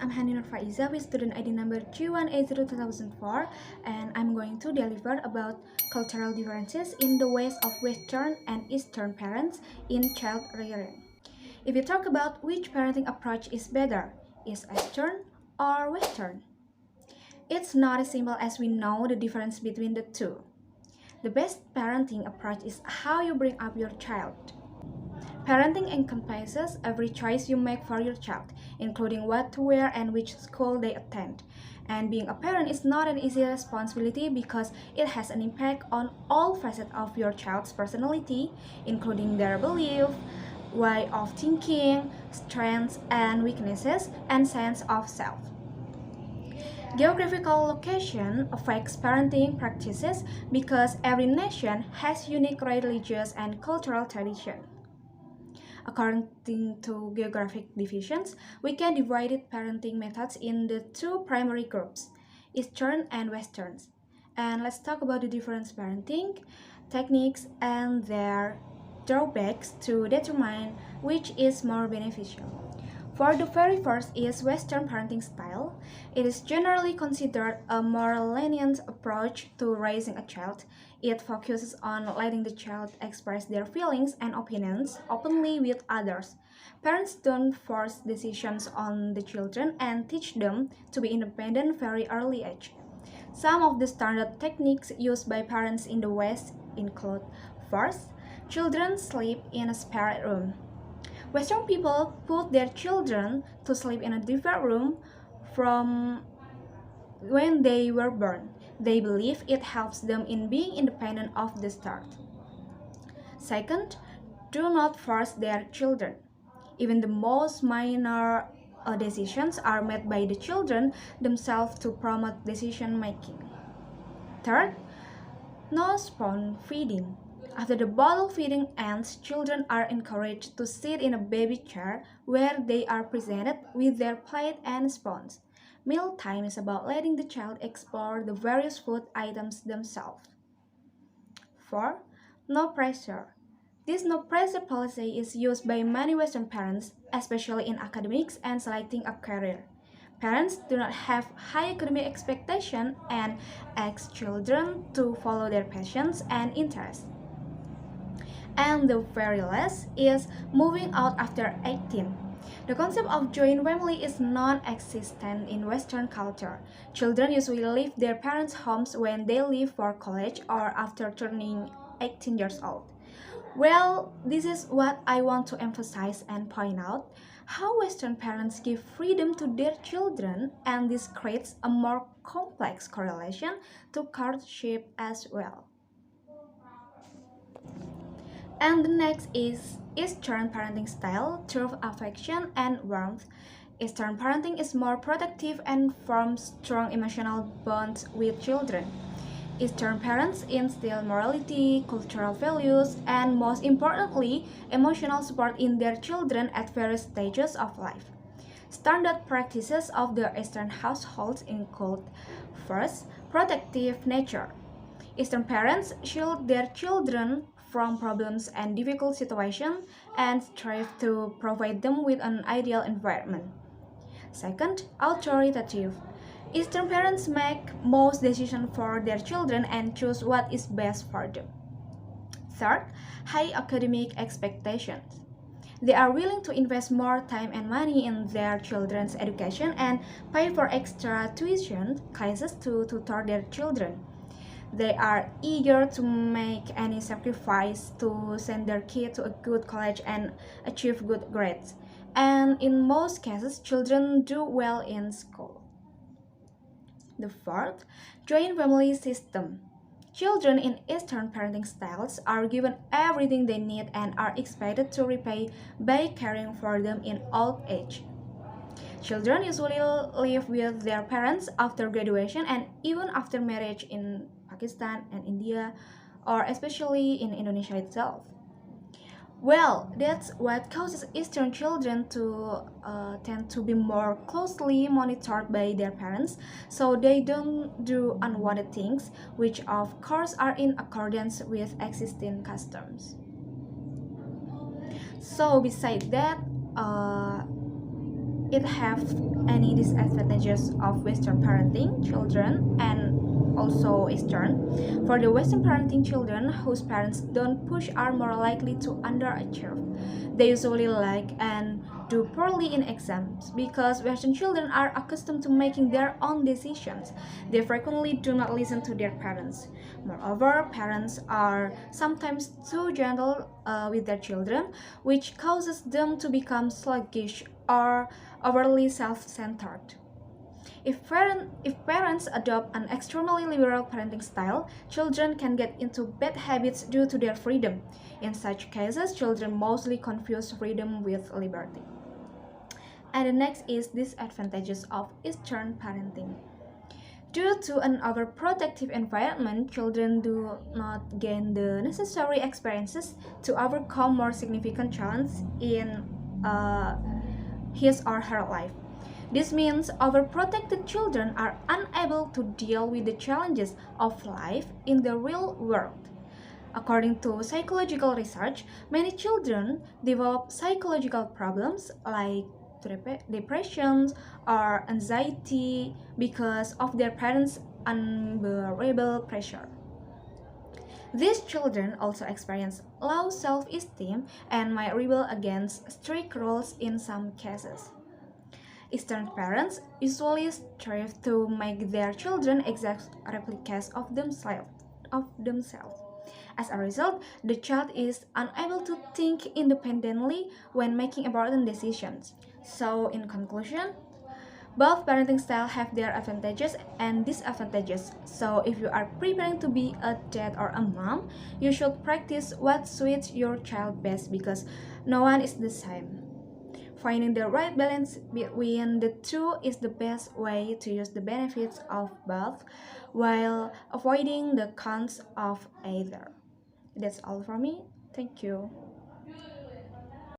I'm Hani Nur F with student ID number G1802004, and I'm going to deliver about cultural differences in the ways of Western and Eastern parents in child rearing. If you talk about which parenting approach is better, is Eastern or Western? It's not as simple as we know the difference between the two. The best parenting approach is how you bring up your child. Parenting encompasses every choice you make for your child, including what to wear and which school they attend. And being a parent is not an easy responsibility because it has an impact on all facets of your child's personality, including their belief, way of thinking, strengths and weaknesses, and sense of self. Geographical location affects parenting practices because every nation has unique religious and cultural traditions. According to geographic divisions, we can divide parenting methods in the two primary groups, Eastern and Western. And let's talk about the different parenting techniques and their drawbacks to determine which is more beneficial. For the very first is Western parenting style. It is generally considered a more lenient approach to raising a child. It focuses on letting the child express their feelings and opinions openly with others. Parents don't force decisions on the children and teach them to be independent very early age. Some of the standard techniques used by parents in the West include: first, children sleep in a separate room. Western people put their children to sleep in a different room from when they were born. They believe it helps them in being independent of the start. Second, do not force their children. Even the most minor decisions are made by the children themselves to promote decision making. Third, no spoon feeding. After the bottle feeding ends, children are encouraged to sit in a baby chair where they are presented with their plate and spoons. Mealtime is about letting the child explore the various food items themselves. 4. No pressure. This no pressure policy is used by many Western parents, especially in academics and selecting a career. Parents do not have high academic expectations and ask children to follow their passions and interests. And the very last is moving out after 18. The concept of joint family is non-existent in Western culture. Children usually leave their parents' homes when they leave for college or after turning 18 years old. Well, this is what I want to emphasize and point out: how Western parents give freedom to their children, and this creates a more complex correlation to courtship as well. And the next is Eastern parenting style through affection and warmth. Eastern parenting is more protective and forms strong emotional bonds with children. Eastern parents instill morality, cultural values, and most importantly, emotional support in their children at various stages of life. Standard practices of the Eastern households include: first, protective nature. Eastern parents shield their children from problems and difficult situations and strive to provide them with an ideal environment. Second, authoritative. Eastern parents make most decisions for their children and choose what is best for them. Third, high academic expectations. They are willing to invest more time and money in their children's education and pay for extra tuition classes to tutor their children. They are eager to make any sacrifice to send their kid to a good college and achieve good grades. And in most cases, children do well in school. The fourth, joint family system. Children in Eastern parenting styles are given everything they need and are expected to repay by caring for them in old age. Children usually live with their parents after graduation and even after marriage in Pakistan and India, or especially in Indonesia itself. Well, that's what causes Eastern children to tend to be more closely monitored by their parents, so they don't do unwanted things, which of course are in accordance with existing customs. So, besides that, it have any disadvantages of Western parenting children and also Eastern. For the Western parenting children whose parents don't push are more likely to underachieve. They usually lack and do poorly in exams because Western children are accustomed to making their own decisions. They frequently do not listen to their parents. Moreover, parents are sometimes too gentle with their children, which causes them to become sluggish or overly self centered. If parents adopt an extremely liberal parenting style, children can get into bad habits due to their freedom. In such cases, children mostly confuse freedom with liberty. And the next is disadvantages of Eastern parenting. Due to an overprotective environment, children do not gain the necessary experiences to overcome more significant challenges in uh, his or her life. This means overprotected children are unable to deal with the challenges of life in the real world. According to psychological research, many children develop psychological problems like depression or anxiety because of their parents' unbearable pressure. These children also experience low self esteem and might rebel against strict rules in some cases. Eastern parents usually strive to make their children exact replicas of themselves. As a result, the child is unable to think independently when making important decisions. So, in conclusion, both parenting styles have their advantages and disadvantages. So, if you are preparing to be a dad or a mom, you should practice what suits your child best because no one is the same. Finding the right balance between the two is the best way to use the benefits of both while avoiding the cons of either. That's all for me. Thank you.